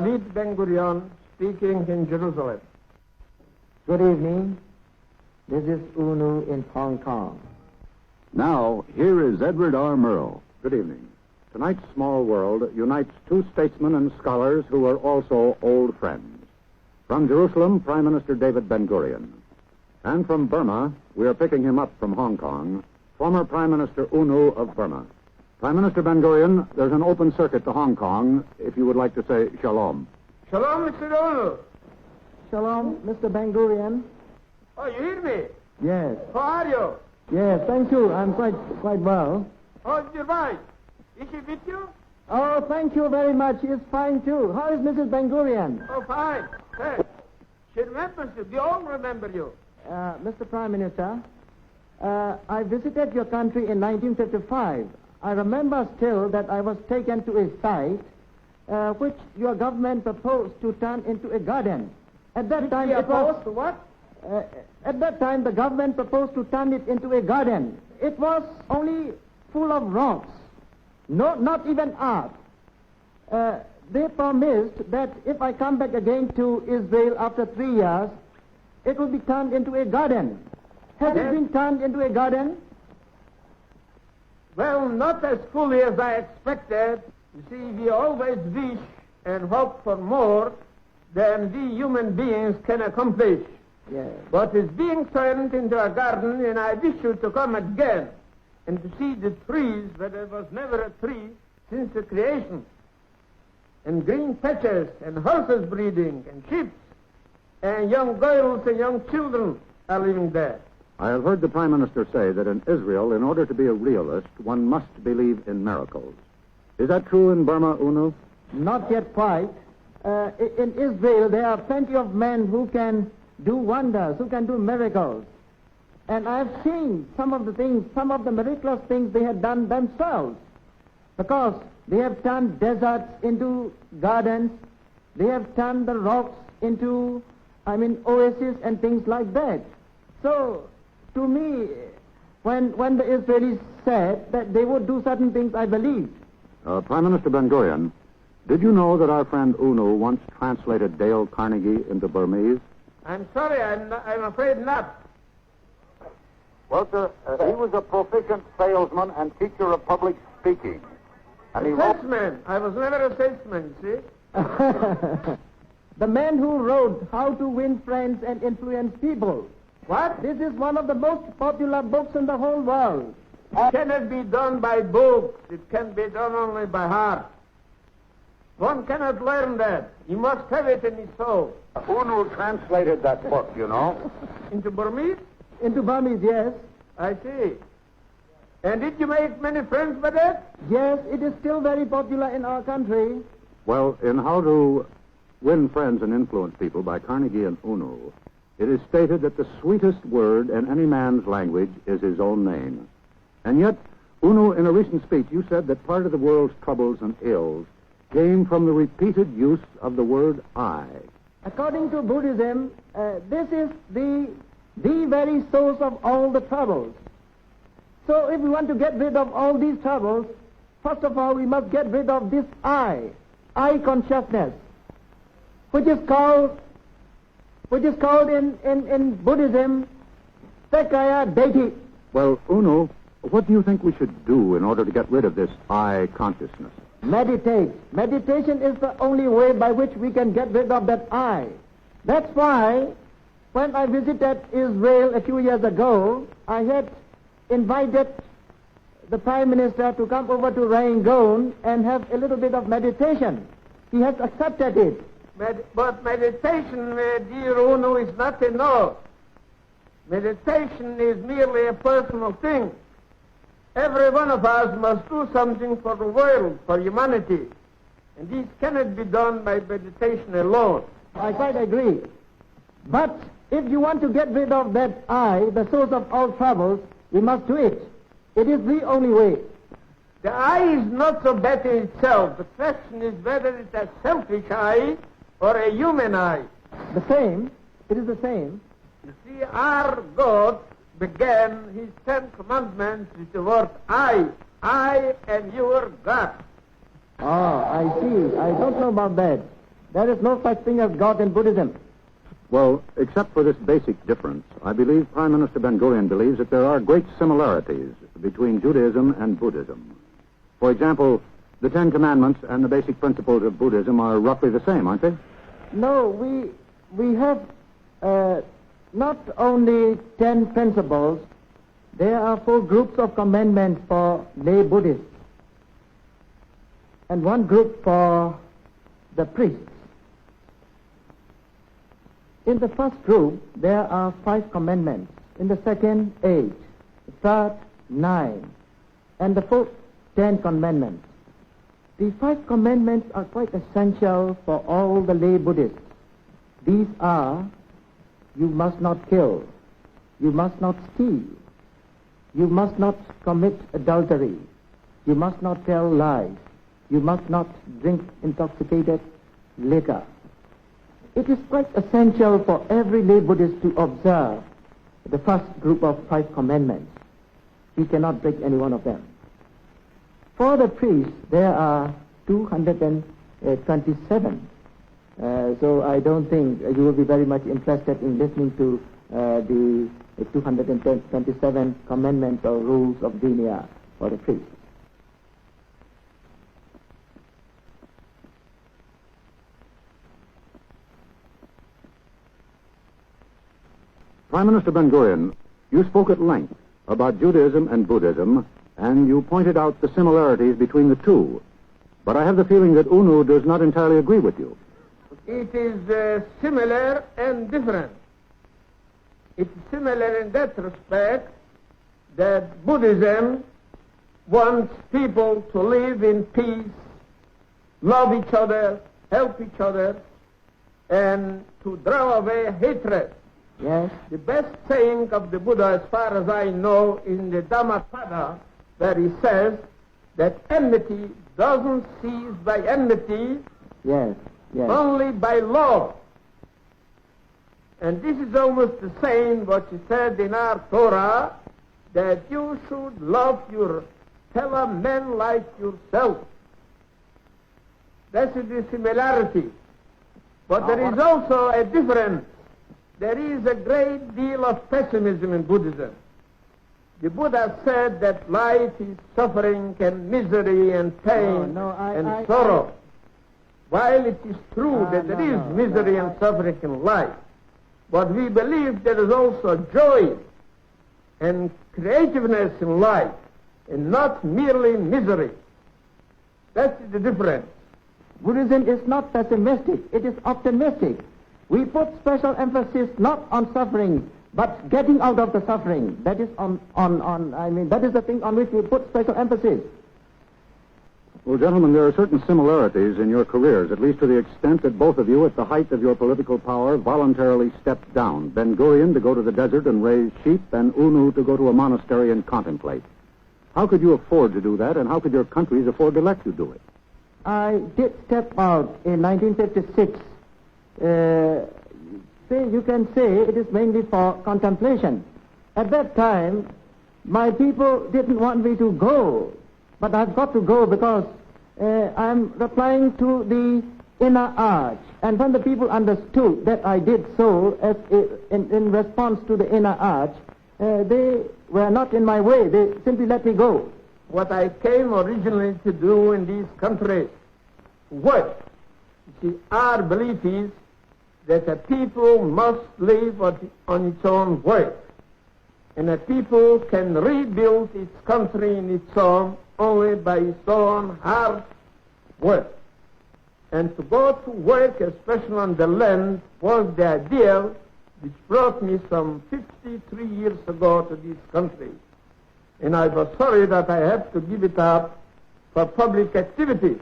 David Ben-Gurion, speaking in Jerusalem. Good evening. This is Unu in Hong Kong. Now, here is Edward R. Murrow. Good evening. Tonight's Small World unites two statesmen and scholars who are also old friends. From Jerusalem, Prime Minister David Ben-Gurion. And from Burma, we are picking him up from Hong Kong, former Prime Minister Unu of Burma. Prime Minister Ben-Gurion, there's an open circuit to Hong Kong, if you would like to say shalom. Shalom, Mr. Unu. Shalom, Mr. Ben-Gurion. Oh, you hear me? Yes. How are you? Yes, thank you. I'm quite well. How's your wife? Is she with you? Oh, thank you very much. She is fine, too. How is Mrs. Ben-Gurion? Oh, fine. Hey, she remembers you. We all remember you. Mr. Prime Minister, I visited your country in 1955. I remember still that I was taken to a site which your government proposed to turn into a garden. At that time, it was... What? At that time, the government proposed to turn it into a garden. It was only full of rocks. No, not even art. They promised that if I come back again to Israel after 3 years, it will be turned into a garden. Has it been turned into a garden? Well, not as fully as I expected. You see, we always wish and hope for more than we human beings can accomplish. Yes. But it's being turned into a garden, and I wish you to come again and to see the trees where there was never a tree since the creation, and green patches, and horses breeding, and sheep, and young girls and young children are living there. I have heard the Prime Minister say that in Israel, in order to be a realist, one must believe in miracles. Is that true in Burma, Unu? Not yet quite. In Israel, there are plenty of men who can do wonders, who can do miracles. And I've seen some of the miraculous things they have done themselves. Because they have turned deserts into gardens. They have turned the rocks into, oases and things like that. So, to me, when the Israelis said that they would do certain things, I believed. Prime Minister Ben-Gurion, did you know that our friend Unu once translated Dale Carnegie into Burmese? I'm sorry, I'm afraid not. Well, sir, he was a proficient salesman and teacher of public speaking. And A salesman. I was never a salesman, you see. The man who wrote How to Win Friends and Influence People. What? This is one of the most popular books in the whole world. It cannot be done by books. It can be done only by heart. One cannot learn that. You must have it in his soul. Unu translated that book, you know. Into Burmese? Into Burmese, yes. I see. And did you make many friends by that? Yes, it is still very popular in our country. Well, in How to Win Friends and Influence People by Carnegie and Unu, it is stated that the sweetest word in any man's language is his own name. And yet, Unu, in a recent speech, you said that part of the world's troubles and ills came from the repeated use of the word I. According to Buddhism, this is the very source of all the troubles. So if we want to get rid of all these troubles, first of all, we must get rid of this I consciousness, which is called in Buddhism, Sakaya Deity. Well, Unu, what do you think we should do in order to get rid of this I consciousness? Meditate. Meditation is the only way by which we can get rid of that I. That's why when I visited Israel a few years ago, I had invited the Prime Minister to come over to Rangoon and have a little bit of meditation. He has accepted it. But meditation, dear Unu, is not enough. Meditation is merely a personal thing. Every one of us must do something for the world, for humanity. And this cannot be done by meditation alone. I quite agree. But if you want to get rid of that I, the source of all troubles, we must do it. It is the only way. The I is not so bad in itself. The question is whether it's a selfish I or a human I. The same. It is the same. You see, our God began his 10 commandments with the word I and your God. Ah, I see. I don't know about that. There is no such thing as God in Buddhism. Well, except for this basic difference, I believe Prime Minister Ben Gurion believes that there are great similarities between Judaism and Buddhism. For example, the Ten Commandments and the basic principles of Buddhism are roughly the same, aren't they? No, we have not only 10 principles, there are 4 groups of commandments for lay Buddhists and 1 group for the priests. In the first group, there are 5 commandments. In the second, 8. The third, 9. And the fourth, 10 commandments. The 5 commandments are quite essential for all the lay Buddhists. These are, you must not kill, you must not steal, you must not commit adultery, you must not tell lies, you must not drink intoxicated liquor. It is quite essential for every lay Buddhist to observe the first group of 5 commandments. He cannot break any one of them. For the priests, there are 227. So I don't think you will be very much interested in listening to the 227 commandments or rules of Dinia for the priests. Prime Minister Ben Gurion, you spoke at length about Judaism and Buddhism, and you pointed out the similarities between the two. But I have the feeling that UNU does not entirely agree with you. It is similar and different. It's similar in that respect that Buddhism wants people to live in peace, love each other, help each other, and to draw away hatred. Yes. The best saying of the Buddha, as far as I know, in the Dhammapada, where he says that enmity doesn't cease by enmity, Yes. Yes. only by love. And this is almost the same what he said in our Torah, that you should love your fellow men like yourself. That is the similarity. But there is also a difference. There is a great deal of pessimism in Buddhism. The Buddha said that life is suffering and misery and pain and sorrow. While it is true that there is misery and suffering in life, but we believe there is also joy and creativeness in life, and not merely misery. That's the difference. Buddhism is not pessimistic, it is optimistic. We put special emphasis not on suffering, but getting out of the suffering. That is that is the thing on which we put special emphasis. Well, gentlemen, there are certain similarities in your careers, at least to the extent that both of you, at the height of your political power, voluntarily stepped down. Ben Gurion to go to the desert and raise sheep, and UNU to go to a monastery and contemplate. How could you afford to do that, and how could your countries afford to let you do it? I did step out in 1956. You can say it is mainly for contemplation. At that time, my people didn't want me to go, but I've got to go because I'm replying to the inner arch. And when the people understood that I did so in response to the inner arch, they were not in my way. They simply let me go. What I came originally to do in these countries, work. You see, our belief is that a people must live on its own work. And a people can rebuild its country in its own only by its own hard work. And to go to work, especially on the land, was the ideal which brought me some 53 years ago to this country. And I was sorry that I had to give it up for public activities.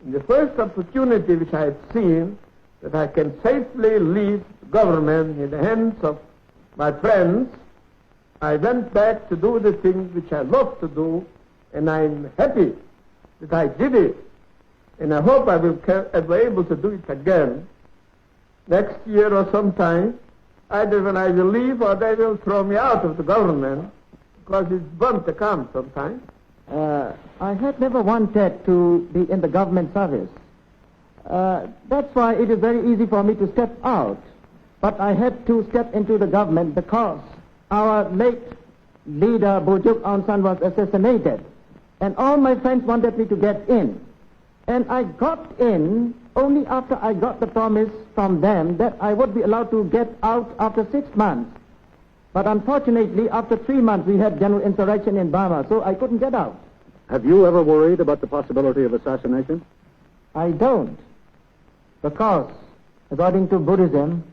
In the first opportunity which I had seen, that I can safely leave government in the hands of my friends, I went back to do the things which I love to do, and I'm happy that I did it. And I hope I will be able to do it again next year or sometime, either when I will leave or they will throw me out of the government, because it's bound to come sometime. I had never wanted to be in the government service. That's why it is very easy for me to step out. But I had to step into the government because our late leader, Bujuk Aung San, was assassinated. And all my friends wanted me to get in. And I got in only after I got the promise from them that I would be allowed to get out after 6 months. But unfortunately, after 3 months, we had general insurrection in Burma, so I couldn't get out. Have you ever worried about the possibility of assassination? I don't. Because, according to Buddhism,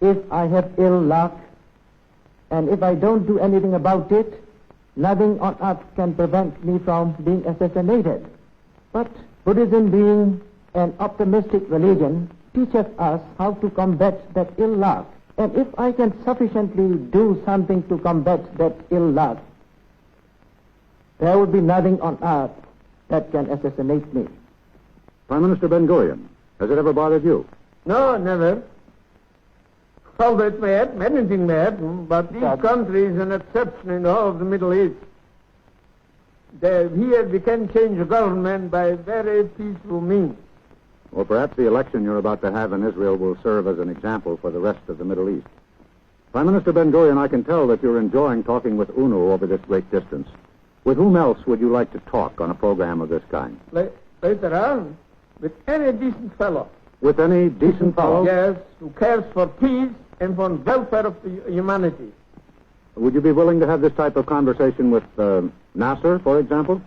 if I have ill luck, and if I don't do anything about it, nothing on earth can prevent me from being assassinated. But Buddhism, being an optimistic religion, teaches us how to combat that ill luck. And if I can sufficiently do something to combat that ill luck, there would be nothing on earth that can assassinate me. Prime Minister Ben Gurion, has it ever bothered you? No, never. Although it may happen, anything may happen, but this country is an exception in all of the Middle East. Here we can change the government by very peaceful means. Well, perhaps the election you're about to have in Israel will serve as an example for the rest of the Middle East. Prime Minister Ben Gurion, I can tell that you're enjoying talking with UNO over this great distance. With whom else would you like to talk on a program of this kind? Later on, with any decent fellow. With any decent fellow? Yes, who cares for peace and for the welfare of the humanity. Would you be willing to have this type of conversation with Nasser, for example?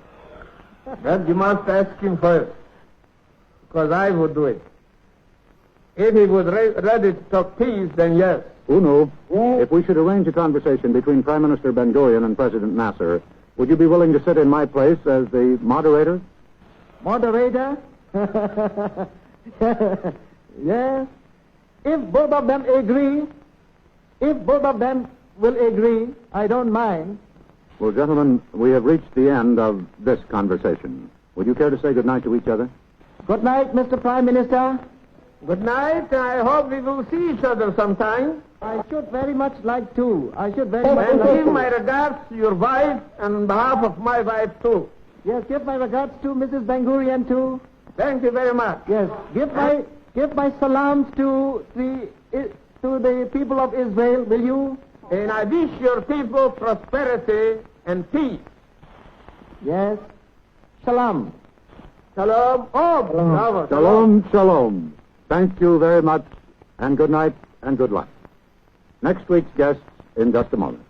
Well, you must ask him first, because I would do it. If he was ready to talk peace, then yes. UNO, if we should arrange a conversation between Prime Minister Ben Gurion and President Nasser, would you be willing to sit in my place as the moderator? Moderator? Yes. If both of them agree, will agree, I don't mind. Well, gentlemen, we have reached the end of this conversation. Would you care to say good night to each other? Good night, Mr. Prime Minister. Good night. I hope we will see each other sometime. I should very much like to. And give my regards to your wife and on behalf of my wife, too. Yes, give my regards to Mrs. Ben Gurion, too. Thank you very much. Yes, give my salams to the people of Israel, will you? And I wish your people prosperity and peace. Yes. Shalom. Shalom. Oh, bravo. Shalom, shalom. Thank you very much, and good night, and good luck. Next week's guests in just a moment.